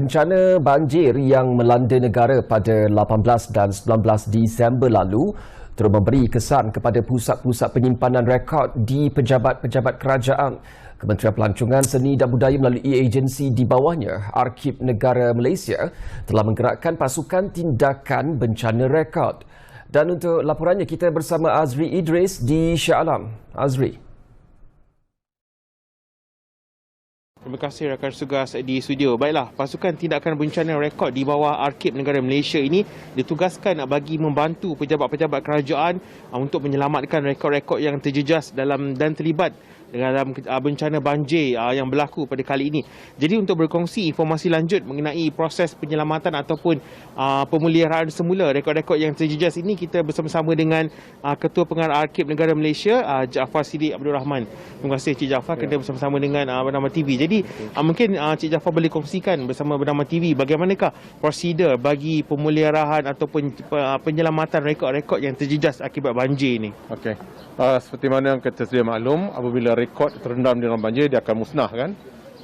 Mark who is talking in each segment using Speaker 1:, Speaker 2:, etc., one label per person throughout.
Speaker 1: Bencana banjir yang melanda negara pada 18 dan 19 Disember lalu terus memberi kesan kepada pusat-pusat penyimpanan rekod di pejabat-pejabat kerajaan. Kementerian Pelancongan Seni dan Budaya melalui agensi di bawahnya, Arkib Negara Malaysia, telah menggerakkan pasukan tindakan bencana rekod. Dan untuk laporannya, kita bersama Azri Idris di Shah Alam. Azri.
Speaker 2: Terima kasih rakan tugas di studio. Baiklah, pasukan tindakan bencana rekod di bawah Arkib Negara Malaysia ini ditugaskan bagi membantu pejabat-pejabat kerajaan untuk menyelamatkan rekod-rekod yang terjejas dan terlibat dalam bencana banjir yang berlaku pada kali ini. Jadi untuk berkongsi informasi lanjut mengenai proses penyelamatan ataupun pemuliharaan semula rekod-rekod yang terjejas ini, kita bersama-sama dengan Ketua Pengarah Arkib Negara Malaysia, Jaafar Siddiq Abdul Rahman. Terima kasih Cik Jaafar kerana bersama-sama dengan Bernama TV. Jadi mungkin Cik Jaafar boleh kongsikan bersama Bernama TV bagaimanakah prosedur bagi pemeliharaan ataupun penyelamatan rekod-rekod yang terjejas akibat banjir ini.
Speaker 3: Okey. Seperti mana kita sedia maklum, apabila rekod terendam dalam banjir, dia akan musnah kan.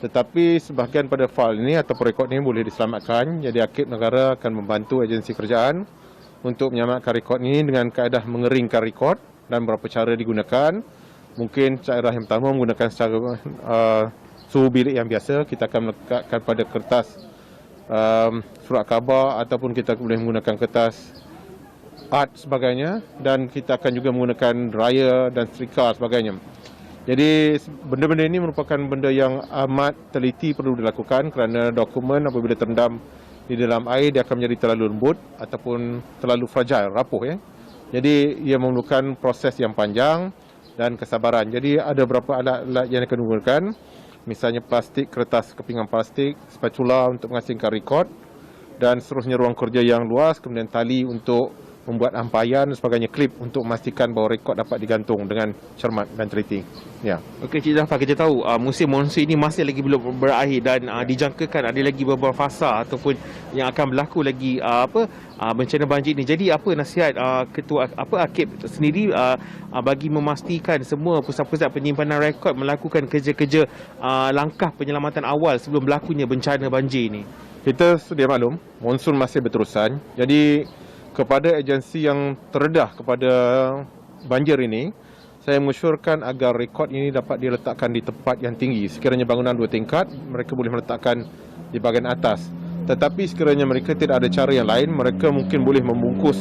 Speaker 3: Tetapi sebahagian pada fail ini atau rekod ini boleh diselamatkan. Jadi Arkib Negara akan membantu agensi kerajaan untuk menyelamatkan rekod ini dengan kaedah mengeringkan rekod dan beberapa cara digunakan. Mungkin cara yang pertama menggunakan secara suhu bilik yang biasa. Kita akan melekatkan pada kertas surat khabar ataupun kita boleh menggunakan kertas art sebagainya, dan kita akan juga menggunakan dryer dan setrika sebagainya. Jadi benda-benda ini merupakan benda yang amat teliti perlu dilakukan kerana dokumen apabila terendam di dalam air dia akan menjadi terlalu lembut ataupun terlalu fragile, rapuh ya. Jadi ia memerlukan proses yang panjang dan kesabaran. Jadi ada beberapa alat-alat yang akan digunakan, misalnya plastik, kertas kepingan plastik, spatula untuk mengasingkan rekod, dan seterusnya ruang kerja yang luas, kemudian tali untuk membuat ampaian dan sebagainya, klip untuk memastikan bahawa rekod dapat digantung dengan cermat dan teliti. Ya.
Speaker 2: Okey Cik Jaafar, kita tahu musim monsun ini masih lagi belum berakhir dan dijangkakan ada lagi beberapa fasa ataupun yang akan berlaku lagi bencana banjir ini. Jadi apa nasihat Ketua Arkib sendiri bagi memastikan semua pusat-pusat penyimpanan rekod melakukan kerja-kerja langkah penyelamatan awal sebelum berlakunya bencana banjir ini?
Speaker 3: Kita sedia maklum, monsun masih berterusan. Jadi kepada agensi yang terdedah kepada banjir ini, saya mengusulkan agar rekod ini dapat diletakkan di tempat yang tinggi. Sekiranya bangunan 2 tingkat, mereka boleh meletakkan di bahagian atas. Tetapi sekiranya mereka tidak ada cara yang lain, mereka mungkin boleh membungkus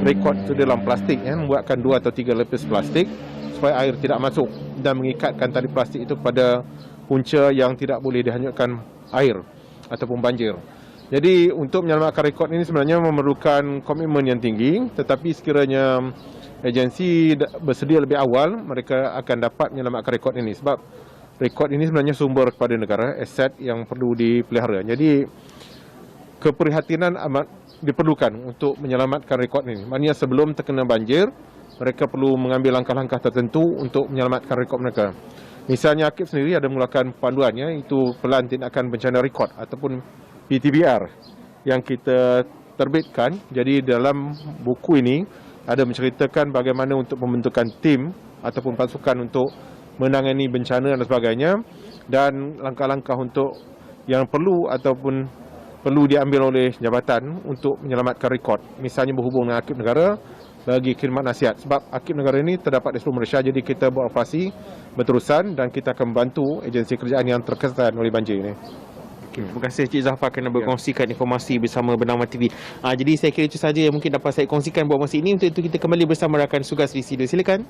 Speaker 3: rekod itu dalam plastik, membuatkan 2 atau 3 lapis plastik supaya air tidak masuk, dan mengikatkan tali plastik itu pada punca yang tidak boleh dihanyutkan air ataupun banjir. Jadi untuk menyelamatkan rekod ini sebenarnya memerlukan komitmen yang tinggi, tetapi sekiranya agensi bersedia lebih awal, mereka akan dapat menyelamatkan rekod ini. Sebab rekod ini sebenarnya sumber kepada negara, aset yang perlu dipelihara. Jadi keprihatinan amat diperlukan untuk menyelamatkan rekod ini. Maknanya sebelum terkena banjir, mereka perlu mengambil langkah-langkah tertentu untuk menyelamatkan rekod mereka. Misalnya Arkib sendiri ada mulakan panduannya, itu Pelan Tindakan Bencana Rekod ataupun PTBR yang kita terbitkan. Jadi dalam buku ini ada menceritakan bagaimana untuk pembentukan tim ataupun pasukan untuk menangani bencana dan sebagainya, dan langkah-langkah untuk yang perlu ataupun perlu diambil oleh jabatan untuk menyelamatkan rekod. Misalnya berhubung dengan Arkib Negara bagi khidmat nasihat. Sebab Arkib Negara ini terdapat di seluruh Malaysia, jadi kita beroperasi berterusan dan kita akan membantu agensi kerajaan yang terkesan oleh banjir ini.
Speaker 2: Terima kasih Cik Jaafar kerana berkongsikan informasi bersama Bernama TV. Jadi saya kira itu sahaja yang mungkin dapat saya kongsikan buat masa ini. Untuk itu kita kembali bersama rakan tugas di studio. Silakan.